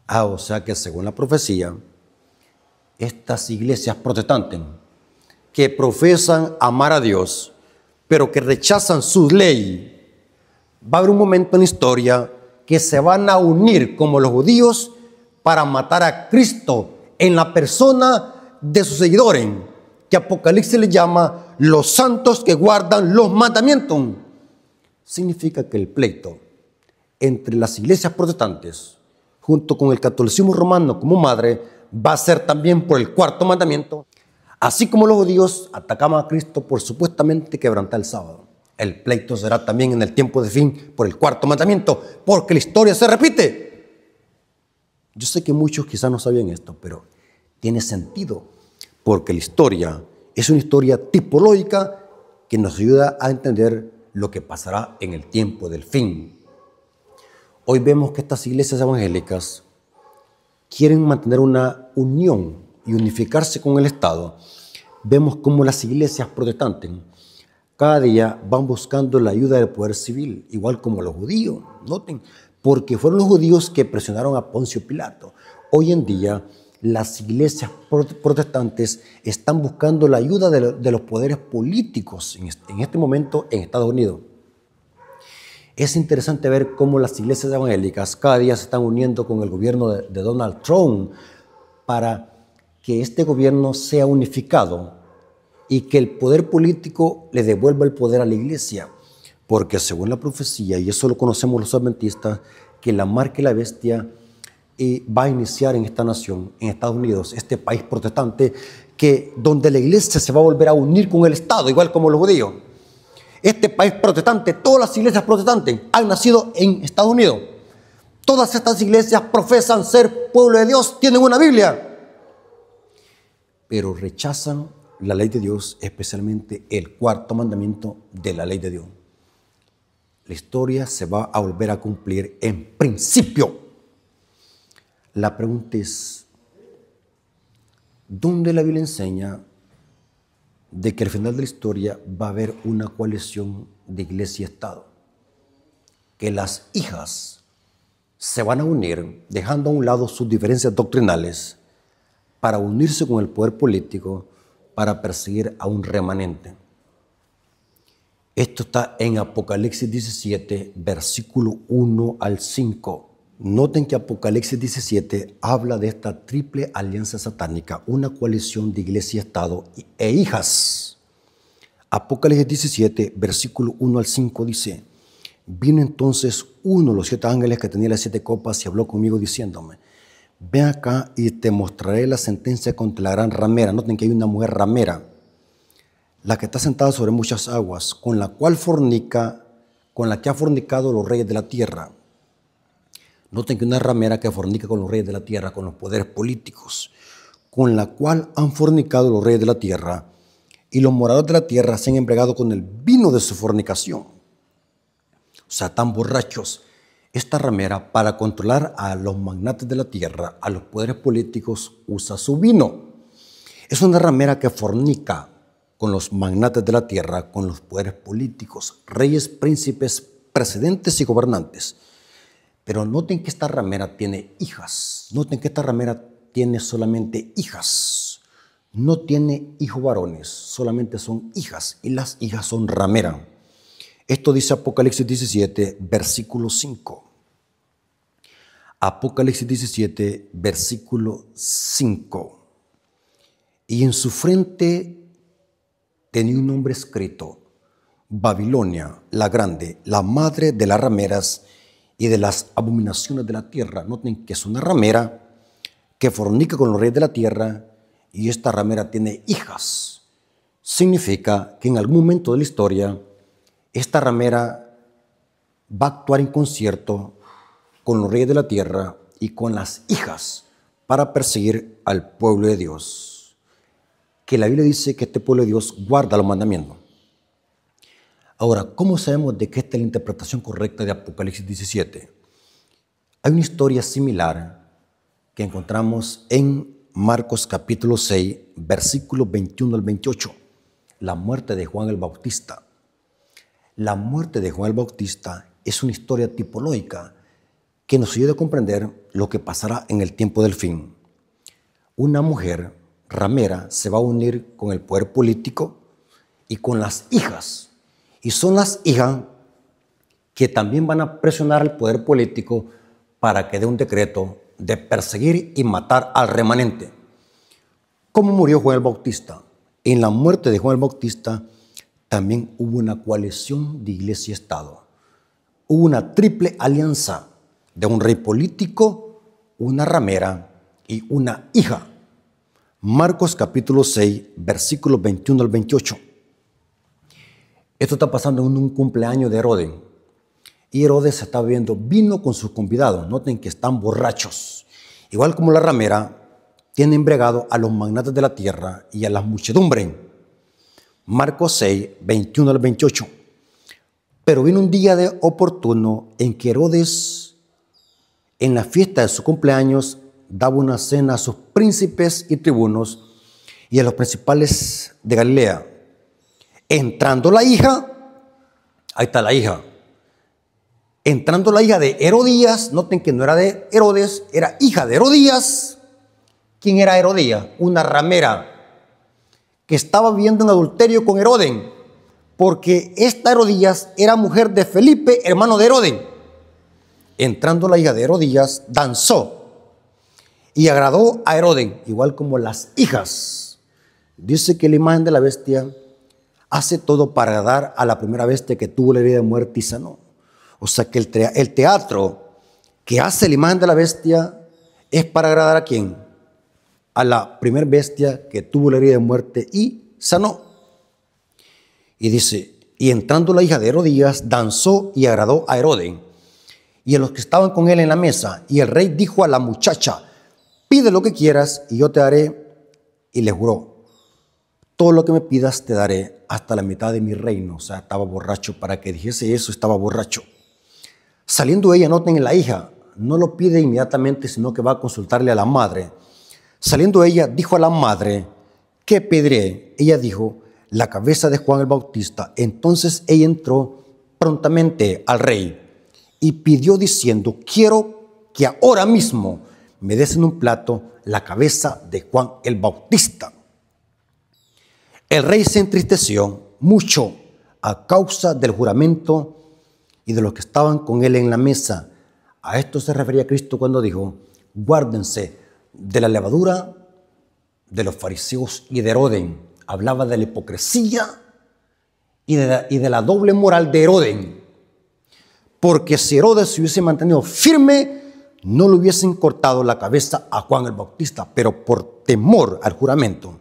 O sea que según la profecía, estas iglesias protestantes que profesan amar a Dios, pero que rechazan su ley, va a haber un momento en la historia que se van a unir como los judíos para matar a Cristo en la persona de sus seguidores, que Apocalipsis le llama los santos que guardan los mandamientos. Significa que el pleito entre las iglesias protestantes, junto con el catolicismo romano como madre, va a ser también por el cuarto mandamiento. Así como los judíos atacaban a Cristo por supuestamente quebrantar el sábado, el pleito será también en el tiempo de fin por el cuarto mandamiento, porque la historia se repite. Yo sé que muchos quizás no sabían esto, pero tiene sentido, porque la historia es una historia tipológica que nos ayuda a entender lo que pasará en el tiempo del fin. Hoy vemos que estas iglesias evangélicas quieren mantener una unión y unificarse con el Estado. Vemos cómo las iglesias protestantes cada día van buscando la ayuda del poder civil, igual como los judíos. Noten, porque fueron los judíos que presionaron a Poncio Pilato. Hoy en día las iglesias protestantes están buscando la ayuda de los poderes políticos en este momento en Estados Unidos. Es interesante ver cómo las iglesias evangélicas cada día se están uniendo con el gobierno de Donald Trump para que este gobierno sea unificado y que el poder político le devuelva el poder a la iglesia. Porque según la profecía, y eso lo conocemos los adventistas, que la marca y la bestia va a iniciar en esta nación, en Estados Unidos, este país protestante, donde la iglesia se va a volver a unir con el Estado, igual como los judíos. Este país protestante, todas las iglesias protestantes han nacido en Estados Unidos. Todas estas iglesias profesan ser pueblo de Dios, tienen una Biblia, pero rechazan la ley de Dios, especialmente el cuarto mandamiento de la ley de Dios. La historia se va a volver a cumplir en principio. La pregunta es, ¿dónde la Biblia enseña de que al final de la historia va a haber una coalición de iglesia y Estado? Que las hijas se van a unir, dejando a un lado sus diferencias doctrinales, para unirse con el poder político, para perseguir a un remanente. Esto está en Apocalipsis 17, versículo 1 al 5. Noten que Apocalipsis 17 habla de esta triple alianza satánica, una coalición de iglesia, Estado e hijas. Apocalipsis 17, versículo 1 al 5 dice, vino entonces uno de los 7 ángeles que tenía las 7 copas y habló conmigo diciéndome, ven acá y te mostraré la sentencia contra la gran ramera. Noten que hay una mujer ramera, la que está sentada sobre muchas aguas, con la que ha fornicado los reyes de la tierra. Noten que una ramera que fornica con los reyes de la tierra, con los poderes políticos, con la cual han fornicado los reyes de la tierra, y los moradores de la tierra se han embriagado con el vino de su fornicación. O sea, están borrachos. Esta ramera, para controlar a los magnates de la tierra, a los poderes políticos, usa su vino. Es una ramera que fornica con los magnates de la tierra, con los poderes políticos, reyes, príncipes, presidentes y gobernantes. Pero noten que esta ramera tiene hijas. Noten que esta ramera tiene solamente hijas. No tiene hijos varones, solamente son hijas. Y las hijas son ramera. Esto dice Apocalipsis 17, versículo 5. Apocalipsis 17, versículo 5. Y en su frente tenía un nombre escrito, Babilonia, la grande, la madre de las rameras y de las abominaciones de la tierra. Noten que es una ramera que fornica con los reyes de la tierra y esta ramera tiene hijas. Significa que en algún momento de la historia esta ramera va a actuar en concierto con los reyes de la tierra y con las hijas para perseguir al pueblo de Dios. Que la Biblia dice que este pueblo de Dios guarda los mandamientos. Ahora, ¿cómo sabemos de que esta es la interpretación correcta de Apocalipsis 17? Hay una historia similar que encontramos en Marcos capítulo 6, versículos 21 al 28, la muerte de Juan el Bautista. La muerte de Juan el Bautista es una historia tipológica que nos ayuda a comprender lo que pasará en el tiempo del fin. Una mujer ramera se va a unir con el poder político y con las hijas. Y son las hijas que también van a presionar al poder político para que dé un decreto de perseguir y matar al remanente. ¿Cómo murió Juan el Bautista? En la muerte de Juan el Bautista también hubo una coalición de iglesia y Estado. Hubo una triple alianza de un rey político, una ramera y una hija. Marcos capítulo 6, versículos 21 al 28. Esto está pasando en un cumpleaños de Herodes. Y Herodes se está bebiendo vino con sus convidados. Noten que están borrachos. Igual como la ramera, tiene embriagado a los magnates de la tierra y a las muchedumbres. Marcos 6, 21 al 28. Pero vino un día de oportuno en que Herodes, en la fiesta de su cumpleaños, daba una cena a sus príncipes y tribunos y a los principales de Galilea. Entrando la hija, ahí está la hija. Entrando la hija de Herodías, noten que no era de Herodes, era hija de Herodías. ¿Quién era Herodías? Una ramera que estaba viviendo en adulterio con Herodes, porque esta Herodías era mujer de Felipe, hermano de Herodes. Entrando la hija de Herodías, danzó y agradó a Herodes, igual como las hijas. Dice que la imagen de la bestia hace todo para agradar a la primera bestia que tuvo la herida de muerte y sanó. O sea que el teatro que hace la imagen de la bestia es para agradar ¿a quién? A la primera bestia que tuvo la herida de muerte y sanó. Y dice, y entrando la hija de Herodías, danzó y agradó a Herodes y a los que estaban con él en la mesa. Y el rey dijo a la muchacha, pide lo que quieras y yo te daré. Y le juró, todo lo que me pidas te daré hasta la mitad de mi reino. O sea, estaba borracho. Para que dijese eso, estaba borracho. Saliendo ella, noten la hija, no lo pide inmediatamente, sino que va a consultarle a la madre. Saliendo ella, dijo a la madre, ¿qué pediré? Ella dijo, la cabeza de Juan el Bautista. Entonces ella entró prontamente al rey y pidió diciendo, quiero que ahora mismo me des en un plato la cabeza de Juan el Bautista. El rey se entristeció mucho a causa del juramento y de los que estaban con él en la mesa. A esto se refería Cristo cuando dijo, guárdense de la levadura de los fariseos y de Herodes. Hablaba de la hipocresía y de la doble moral de Herodes. Porque si Herodes se hubiese mantenido firme, no le hubiesen cortado la cabeza a Juan el Bautista, pero por temor al juramento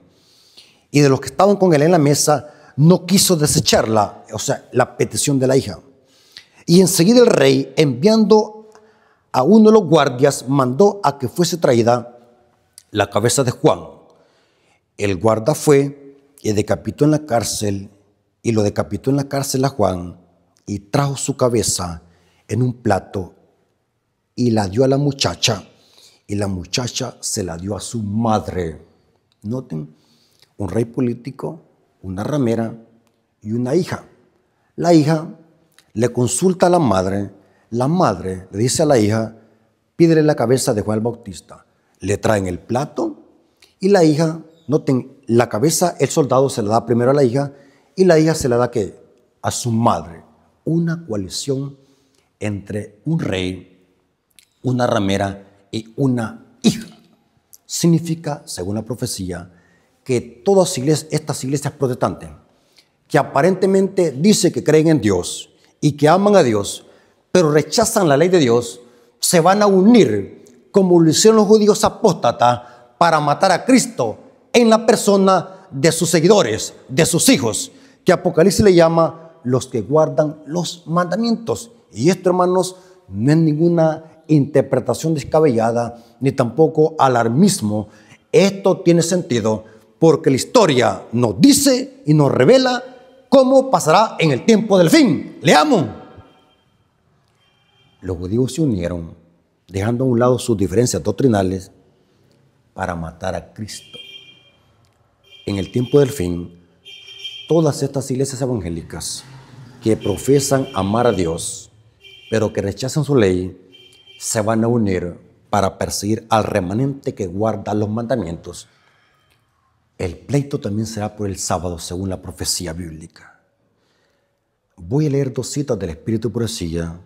y de los que estaban con él en la mesa, no quiso desecharla, o sea, la petición de la hija. Y enseguida el rey, enviando a uno de los guardias, mandó a que fuese traída la cabeza de Juan. El guarda fue y decapitó en la cárcel, y lo decapitó en la cárcel a Juan, y trajo su cabeza en un plato, y la dio a la muchacha, y la muchacha se la dio a su madre. Noten, un rey político, una ramera y una hija. La hija le consulta a la madre le dice a la hija, pídele la cabeza de Juan el Bautista. Le traen el plato y la hija, noten, la cabeza el soldado se la da primero a la hija y la hija se la da ¿qué? A su madre. Una coalición entre un rey, una ramera y una hija. Significa, según la profecía, que todas estas iglesias protestantes que aparentemente dice que creen en Dios y que aman a Dios, pero rechazan la ley de Dios, se van a unir como lo hicieron los judíos apóstatas para matar a Cristo en la persona de sus seguidores, de sus hijos, que Apocalipsis le llama los que guardan los mandamientos. Y esto, hermanos, no es ninguna interpretación descabellada, ni tampoco alarmismo. Esto tiene sentido porque la historia nos dice y nos revela cómo pasará en el tiempo del fin. Leamos. Los judíos se unieron, dejando a un lado sus diferencias doctrinales, para matar a Cristo. En el tiempo del fin, todas estas iglesias evangélicas que profesan amar a Dios, pero que rechazan su ley, se van a unir para perseguir al remanente que guarda los mandamientos. El pleito también será por el sábado, según la profecía bíblica. Voy a leer 2 citas del Espíritu de Profecía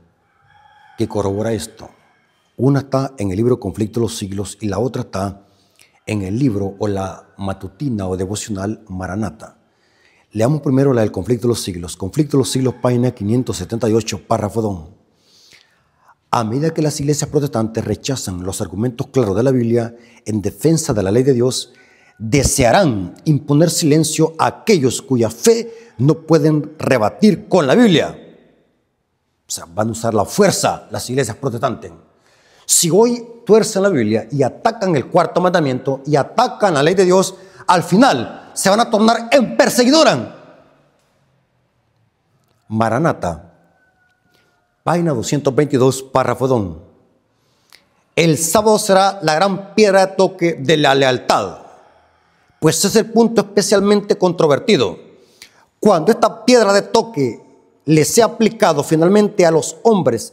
que corrobora esto. Una está en el libro Conflicto de los Siglos y la otra está en el libro o la matutina o devocional Maranata. Leamos primero la del Conflicto de los Siglos. Conflicto de los Siglos, página 578, párrafo 2. A medida que las iglesias protestantes rechazan los argumentos claros de la Biblia en defensa de la ley de Dios, desearán imponer silencio a aquellos cuya fe no pueden rebatir con la Biblia. O sea, van a usar la fuerza las iglesias protestantes. Si hoy tuercen la Biblia y atacan el 4.º mandamiento y atacan la ley de Dios, al final se van a tornar en perseguidora. Maranata, página 222, párrafo 2. El sábado será la gran piedra de toque de la lealtad, pues es el punto especialmente controvertido. Cuando esta piedra de toque le sea aplicado finalmente a los hombres,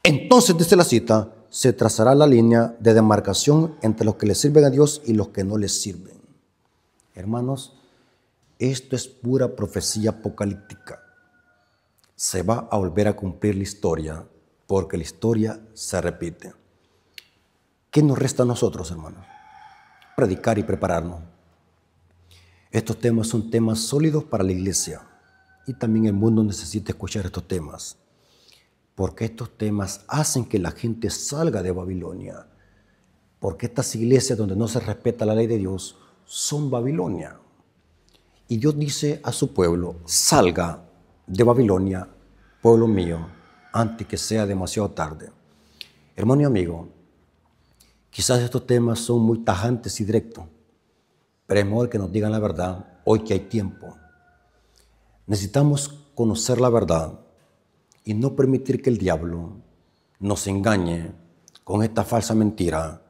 entonces, dice la cita, se trazará la línea de demarcación entre los que le sirven a Dios y los que no les sirven. Hermanos, esto es pura profecía apocalíptica. Se va a volver a cumplir la historia, porque la historia se repite. ¿Qué nos resta a nosotros, hermanos? Predicar y prepararnos. Estos temas son temas sólidos para la iglesia y también el mundo necesita escuchar estos temas, porque estos temas hacen que la gente salga de Babilonia, porque estas iglesias donde no se respeta la ley de Dios son Babilonia. Y Dios dice a su pueblo, salga de Babilonia, pueblo mío, antes que sea demasiado tarde. Hermano y amigo, quizás estos temas son muy tajantes y directos, pero es mejor que nos digan la verdad hoy que hay tiempo. Necesitamos conocer la verdad y no permitir que el diablo nos engañe con esta falsa mentira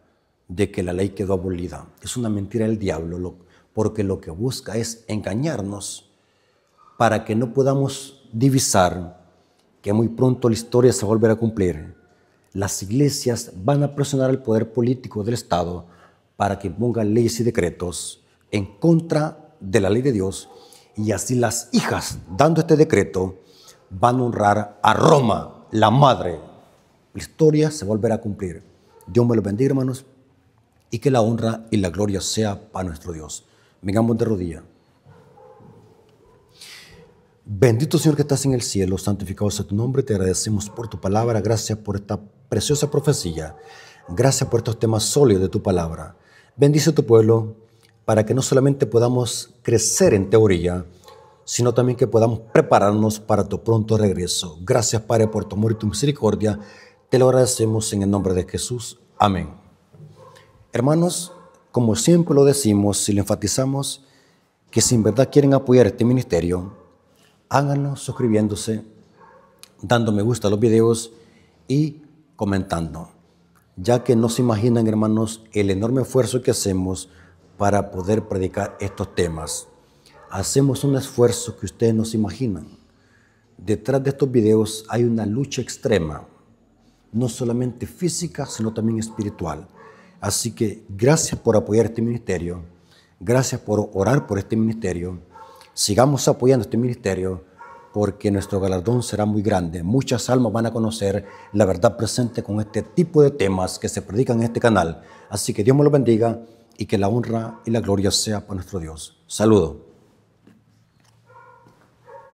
de que la ley quedó abolida. Es una mentira del diablo, porque lo que busca es engañarnos para que no podamos divisar que muy pronto la historia se volverá a cumplir. Las iglesias van a presionar al poder político del Estado para que ponga leyes y decretos en contra de la ley de Dios, y así las hijas, dando este decreto, van a honrar a Roma, la madre. La historia se volverá a cumplir. Dios me lo bendiga, hermanos, y que la honra y la gloria sea para nuestro Dios. Vengamos de rodillas. Bendito Señor que estás en el cielo, santificado sea tu nombre. Te agradecemos por tu palabra. Gracias por esta preciosa profecía. Gracias por estos temas sólidos de tu palabra. Bendice a tu pueblo para que no solamente podamos crecer en teoría, sino también que podamos prepararnos para tu pronto regreso. Gracias, Padre, por tu amor y tu misericordia. Te lo agradecemos en el nombre de Jesús. Amén. Hermanos, como siempre lo decimos y lo enfatizamos, que si en verdad quieren apoyar este ministerio, háganlo suscribiéndose, dando me gusta a los videos y comentando, ya que no se imaginan, hermanos, el enorme esfuerzo que hacemos para poder predicar estos temas. Hacemos un esfuerzo que ustedes no se imaginan. Detrás de estos videos hay una lucha extrema, no solamente física, sino también espiritual. Así que gracias por apoyar este ministerio, gracias por orar por este ministerio. Sigamos apoyando este ministerio porque nuestro galardón será muy grande. Muchas almas van a conocer la verdad presente con este tipo de temas que se predican en este canal. Así que Dios me lo bendiga y que la honra y la gloria sea para nuestro Dios. Saludos.